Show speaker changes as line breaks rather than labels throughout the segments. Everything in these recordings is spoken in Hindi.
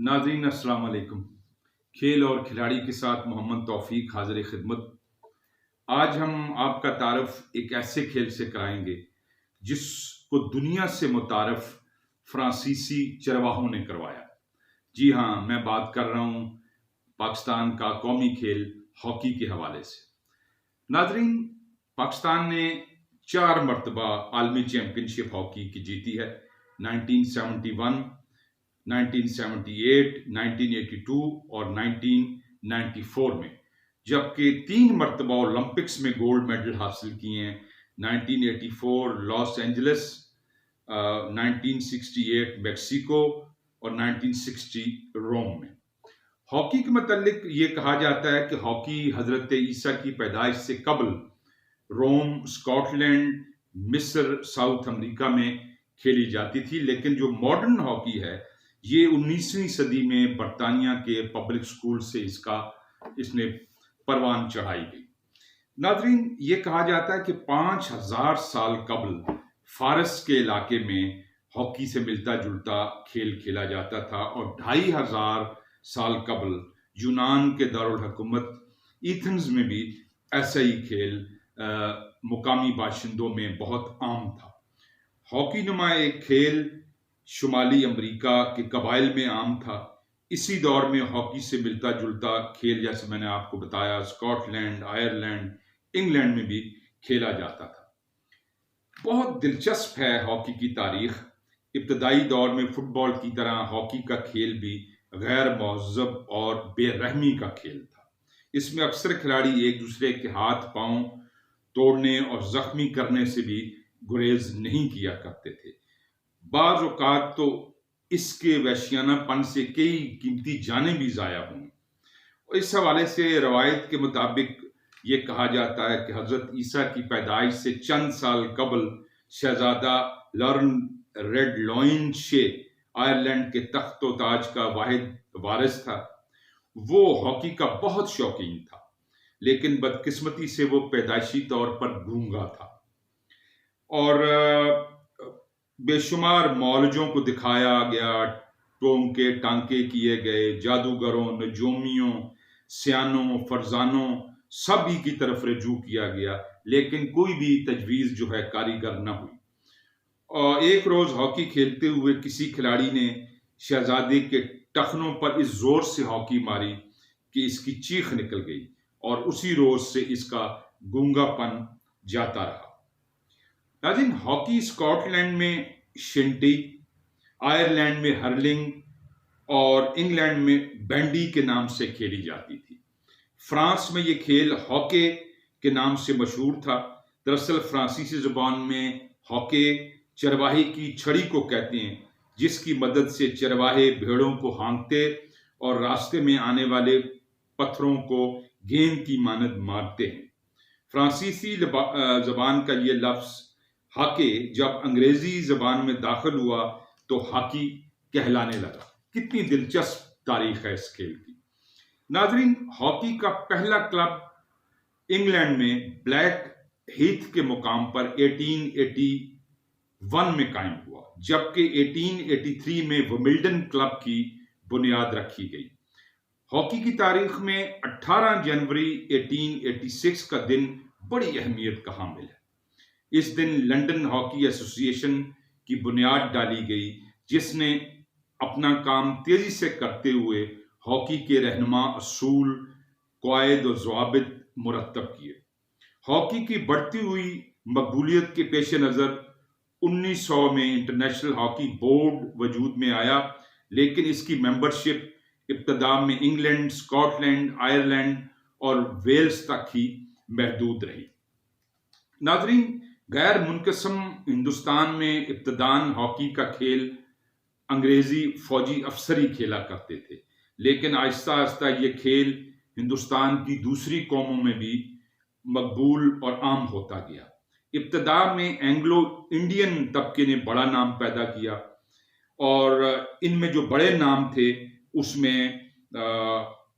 नाज़रीन अस्सलाम वालेकुम। खेल और खिलाड़ी के साथ मोहम्मद तौफीक हाज़िर खिदमत। आज हम आपका तारुफ एक ऐसे खेल से कराएंगे जिसको दुनिया से मुतारफ फ्रांसीसी चरवाहों ने करवाया। जी हाँ, मैं बात कर रहा हूँ पाकिस्तान का कौमी खेल हॉकी के हवाले से। नाज़रीन, पाकिस्तान ने 4 मरतबा आलमी चैम्पियनशिप हॉकी की जीती है। 1971, 1978, 1982 और 1994 में, जबकि 3 मरतबा ओलंपिक्स में गोल्ड मेडल हासिल किए हैं। 1984 लॉस एंजलिस, 1968 मेक्सिको और 1960 रोम में। हॉकी के मतलब ये कहा जाता है कि हॉकी हजरत ईसा की पैदाइश से कबल रोम, स्कॉटलैंड, मिस्र, साउथ अमेरिका में खेली जाती थी, लेकिन जो मॉडर्न हॉकी है ये 19वीं सदी में बरतानिया के पब्लिक स्कूल से इसने परवान चढ़ाई गई। नाज़रीन, ये कहा जाता है कि 5000 साल कबल फारस के इलाके में हॉकी से मिलता जुलता खेल खेला जाता था और 2500 साल कबल यूनान के दारुल हुकूमत एथेंस में भी ऐसा ही खेल मुकामी बाशिंदों में बहुत आम था। हॉकी नुमा एक खेल शुमाली अमेरिका के कबाइल में आम था। इसी दौर में हॉकी से मिलता जुलता खेल, जैसे मैंने आपको बताया, स्कॉटलैंड, आयरलैंड, इंग्लैंड में भी खेला जाता था। बहुत दिलचस्प है हॉकी की तारीख। इब्तदाई दौर में फुटबॉल की तरह हॉकी का खेल भी गैर महज़्ज़ब और बेरहमी का खेल था। इसमें अक्सर खिलाड़ी एक दूसरे के हाथ पांव तोड़ने और जख्मी करने से भी गुरेज नहीं किया करते थे। बाज़ औक़ात तो इसके वहशियानापन से कई कीमती जानें भी ज़ाया हुई। इस हवाले से रवायत के मुताबिक ये कहा जाता है कि हज़रत ईसा की पैदाइश से चंद साल कबल शहजादा लॉरेन रेडलॉइनशे आयरलैंड के तख्त व ताज का वाहिद वारिस था। वो हॉकी का बहुत शौकीन था, लेकिन बदकिस्मती से वो पैदाइशी तौर पर गूंगा था और बेशुमार मौलजों को दिखाया गया, टोंके टांके किए गए, जादूगरों, नजूमियों, सियानों, फरजानों सभी की तरफ रजू किया गया, लेकिन कोई भी तजवीज़ जो है कारीगर न हुई। और एक रोज हॉकी खेलते हुए किसी खिलाड़ी ने शहजादे के टखनों पर इस जोर से हॉकी मारी कि इसकी चीख निकल गई और उसी रोज से इसका गूंगापन जाता रहा। नाज़रीन, हॉकी स्कॉटलैंड में शिंटी, आयरलैंड में हर्लिंग और इंग्लैंड में बैंडी के नाम से खेली जाती थी। फ्रांस में ये खेल हॉके के नाम से मशहूर था। दरअसल फ्रांसीसी जुबान में हॉके चरवाहे की छड़ी को कहते हैं, जिसकी मदद से चरवाहे भेड़ों को हाँकते और रास्ते में आने वाले पत्थरों को गेंद की मानद मारते हैं। फ्रांसीसी जबान का ये लफ्ज हॉके जब अंग्रेजी जबान में दाखिल हुआ तो हॉकी कहलाने लगा। कितनी दिलचस्प तारीख है इस खेल की। नाज़रीन, हॉकी का पहला क्लब इंग्लैंड में ब्लैक हीथ के मुकाम पर 1881 में कायम हुआ, जबकि 1883 में विंबलडन क्लब की बुनियाद रखी गई। हॉकी की तारीख में 18 जनवरी 1886 का दिन बड़ी अहमियत का हामिल है। इस दिन लंदन हॉकी एसोसिएशन की बुनियाद डाली गई, जिसने अपना काम तेजी से करते हुए हॉकी के रहनुमा असूल, क़वायद और ज़वाबित मुरत्तब किए। हॉकी की बढ़ती हुई मकबूलियत के पेश नज़र 1900 में इंटरनेशनल हॉकी बोर्ड वजूद में आया, लेकिन इसकी मेंबरशिप इब्तदा में इंग्लैंड, स्कॉटलैंड, आयरलैंड और वेल्स तक ही महदूद रही। नाज़रीन, गैर मुनक़सम हिंदुस्तान में इब्तदान हॉकी का खेल अंग्रेजी फौजी अफसर ही खेला करते थे, लेकिन आहिस्ता आहिस्ता ये खेल हिंदुस्तान की दूसरी कौमों में भी मकबूल और आम होता गया। इब्तदा में एंग्लो इंडियन तबके ने बड़ा नाम पैदा किया और इनमें जो बड़े नाम थे उसमें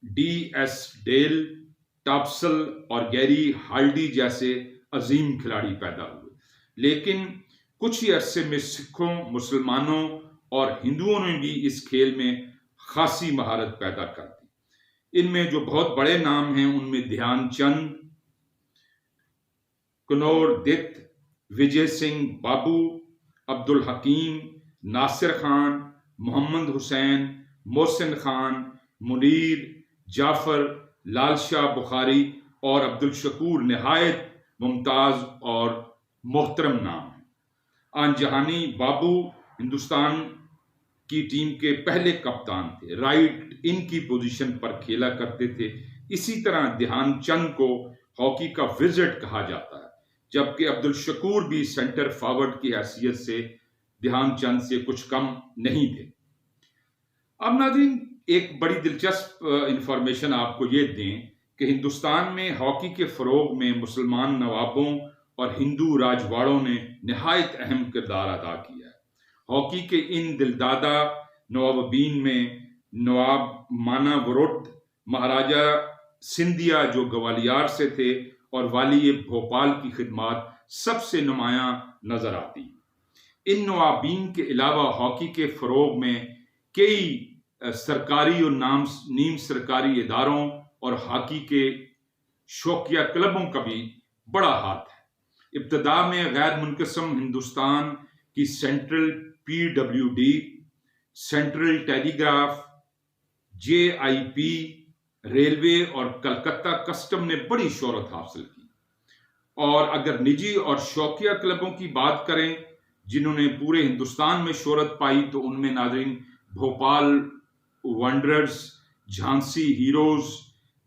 D.S. डेल, टॉप्सल और गैरी हाल्डी जैसे अजीम खिलाड़ी पैदा हुए। लेकिन कुछ ही अरसे में सिखों, मुसलमानों और हिंदुओं ने भी इस खेल में खासी महारत पैदा कर दी। इनमें जो बहुत बड़े नाम हैं उनमें ध्यानचंद, कुनौर दित, विजय सिंह बाबू, अब्दुल हकीम, नासिर खान, मोहम्मद हुसैन, मोहसिन खान, मुनीर, जाफर, लाल शाह बुखारी और अब्दुल शकूर नहायत मुमताज और मोहतरम नाम हैं। आनजहानी बाबू हिंदुस्तान की टीम के पहले कप्तान थे, राइट इन की पोजीशन पर खेला करते थे। इसी तरह ध्यानचंद को हॉकी का विजिट कहा जाता है, जबकि अब्दुल शकूर भी सेंटर फॉरवर्ड की हैसियत से ध्यानचंद से कुछ कम नहीं थे। अब नाज़रीन, एक बड़ी दिलचस्प इंफॉर्मेशन आपको ये दें कि हिंदुस्तान में हॉकी के फरोग में मुसलमान नवाबों और हिंदू राजवाड़ों ने निहायत अहम किरदार अदा किया है। हॉकी के इन दिलदादा नवाबीन में नवाब मानावरुद, महाराजा सिंधिया जो ग्वालियर से थे, और वाली भोपाल की खिदमत सबसे नुमायां नजर आती। इन नवाबीन के अलावा हॉकी के फरोग में कई सरकारी और नीम सरकारी इदारों और हॉकी के शौकिया क्लबों का भी बड़ा हाथ है। इब्तदा में गैर मुनक़सम हिंदुस्तान की central PWD, central telegraph, JIP, railway और कलकत्ता कस्टम ने बड़ी शोहरत हासिल की। और अगर निजी और शौकिया क्लबों की बात करें जिन्होंने पूरे हिंदुस्तान में शोहरत पाई, तो उनमें नाज़रीन Bhopal wanderers, Jhansi heroes,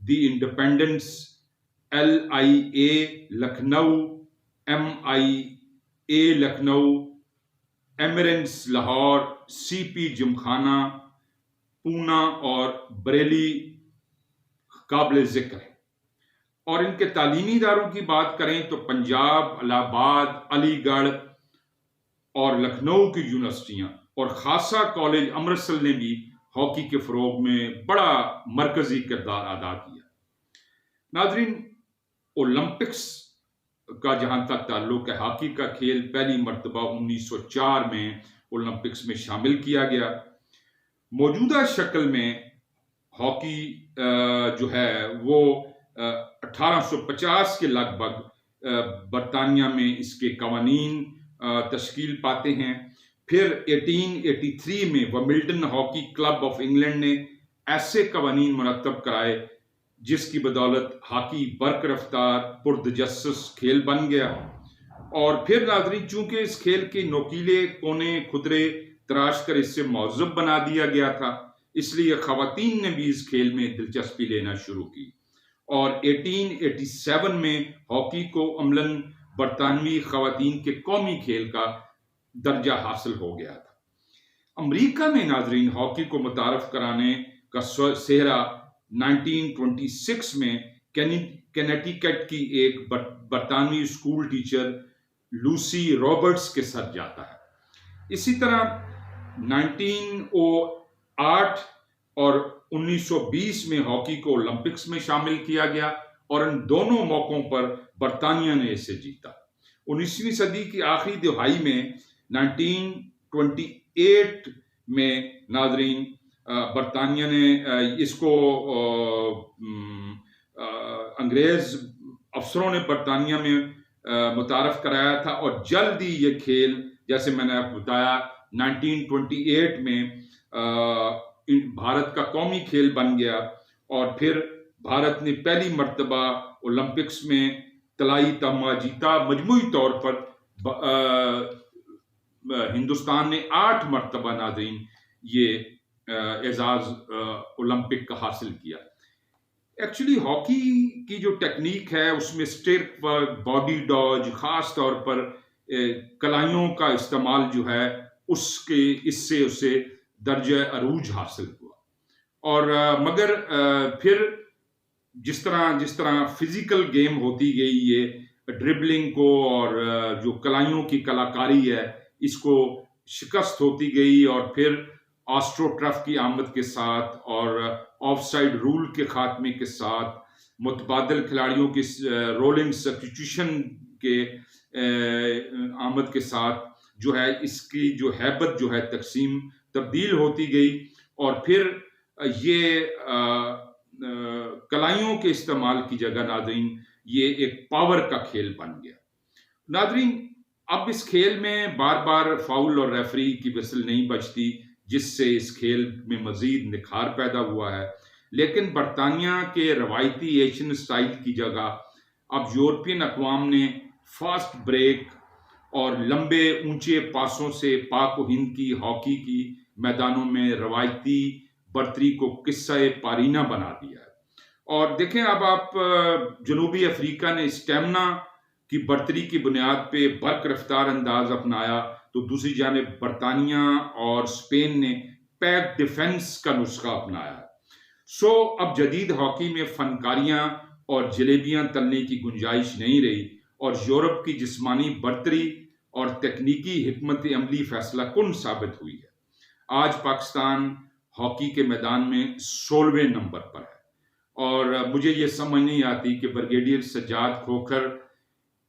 the independence, LIA Lucknow, MIA Lucknow, Emirates Lahore, CP Gymkhana, Poona और बरेली काबिल जिक्र है। और इनके तालीमी इदारों की बात करें तो पंजाब, इलाहाबाद, अलीगढ़ और लखनऊ की यूनिवर्सिटियां और खासा कॉलेज अमृतसर ने भी हॉकी के फरोग में बड़ा मरकजी किरदार अदा किया। नाजरीन, ओलंपिक्स का जहां तक ताल्लुक है, हॉकी का खेल पहली मर्तबा 1904 में ओलंपिक्स में शामिल किया गया। मौजूदा शक्ल में हॉकी जो है वो 1850 के लगभग बरतानिया में इसके कवानीन तश्कील पाते हैं। फिर 1883 में Wimbledon hockey club of England ने ऐसे कवानीन मुरतब कराए जिसकी बदौलत हॉकी बरक रफ्तार पुरदजस्स खेल बन गया। और फिर नाज़रीन, चूंकि इस खेल के नोकीले कोने खुदरे तराश कर इसे मौज़ूब बना दिया गया था, इसलिए खवातीन ने भी इस खेल में दिलचस्पी लेना शुरू की और 1887 में हॉकी को अमलन बरतानवी खवातीन के कौमी खेल का दर्जा हासिल हो गया था। अमरीका में नाजरीन हॉकी को मुतारफ कराने का सेहरा 1926 में कैनेटिकट की एक बरतानवी स्कूल टीचर लूसी रॉबर्ट्स के साथ जाता है। इसी तरह 1908 और 1920 में हॉकी को ओलंपिक्स में शामिल किया गया और इन दोनों मौकों पर बरतानिया ने इसे जीता। 19वीं सदी की आखिरी दिहाई में 1928 में नाजरीन बरतानिया ने इसको अंग्रेज अफसरों ने बरतानिया में मुतारफ कराया था और जल्द ही ये खेल, जैसे मैंने आपको बताया, 1928 में भारत का कौमी खेल बन गया और फिर भारत ने पहली मर्तबा ओलंपिक्स में तलाई तमगा जीता। मजमूई तौर पर हिंदुस्तान ने 8 मर्तबा नाज़रीन ये एजाज ओलंपिक का हासिल किया। एक्चुअली हॉकी की जो टेक्निक है उसमें स्टिक वर्क, बॉडी डॉज, खास तौर पर कलाइयों का इस्तेमाल जो है उसके इससे उसे दर्जा अरूज हासिल हुआ। और मगर फिर जिस तरह फिजिकल गेम होती गई, ये ड्रिबलिंग को और जो कलाइयों की कलाकारी है इसको शिकस्त होती गई और फिर ऑस्ट्रोटर्फ की आमद के साथ और ऑफसाइड रूल के खात्मे के साथ, मुतबादल खिलाड़ियों की रोलिंग सब्स्टिट्यूशन के आमद के साथ जो है इसकी जो हैबत जो है तकसीम तब्दील होती गई। और फिर ये कलाइयों के इस्तेमाल की जगह नाज़रीन ये एक पावर का खेल बन गया। नाज़रीन, अब इस खेल में बार-बार फाउल और रेफरी की विसल नहीं बजती, जिससे इस खेल में मज़ीद निखार पैदा हुआ है। लेकिन बरतानिया के रवायती एशियन स्टाइल की जगह अब यूरोपियन अक़वाम ने फास्ट ब्रेक और लंबे ऊंचे पासों से पाक व हिंद की हॉकी की मैदानों में रवायती बर्तरी को किस्सा पारीना बना दिया है। और देखें, अब आप जनूबी अफ्रीका ने स्टेमिना की बर्तरी की बुनियाद पे बर्क रफ्तार अंदाज अपनाया, तो दूसरी जानिब बरतानिया और स्पेन ने पैक डिफेंस का नुस्खा अपनाया। अब जदीद हॉकी में फनकारियां और जलेबियां तलने की गुंजाइश नहीं रही और यूरोप की जिस्मानी बर्तरी और तकनीकी हिकमत अमली फैसला कुन साबित हुई है। आज पाकिस्तान हॉकी के मैदान में 16वें नंबर पर है और मुझे ये समझ नहीं आती कि ब्रिगेडियर सज्जाद खोखर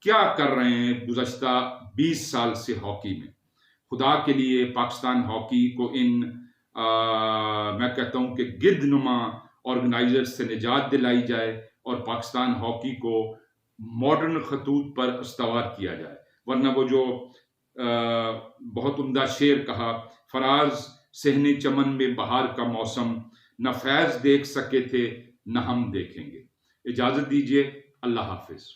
क्या कर रहे हैं गुज़श्ता 20 साल से हॉकी में। खुदा के लिए पाकिस्तान हॉकी को मैं कहता हूं कि गिद्धनुमा ऑर्गेनाइजर्स से निजात दिलाई जाए और पाकिस्तान हॉकी को मॉडर्न खतूत पर इस्तवार किया जाए, वरना वो जो बहुत उम्दा शेर कहा, फराज सहने चमन में बहार का मौसम, न फैज देख सके थे न हम देखेंगे। इजाजत दीजिए, अल्लाह हाफिज।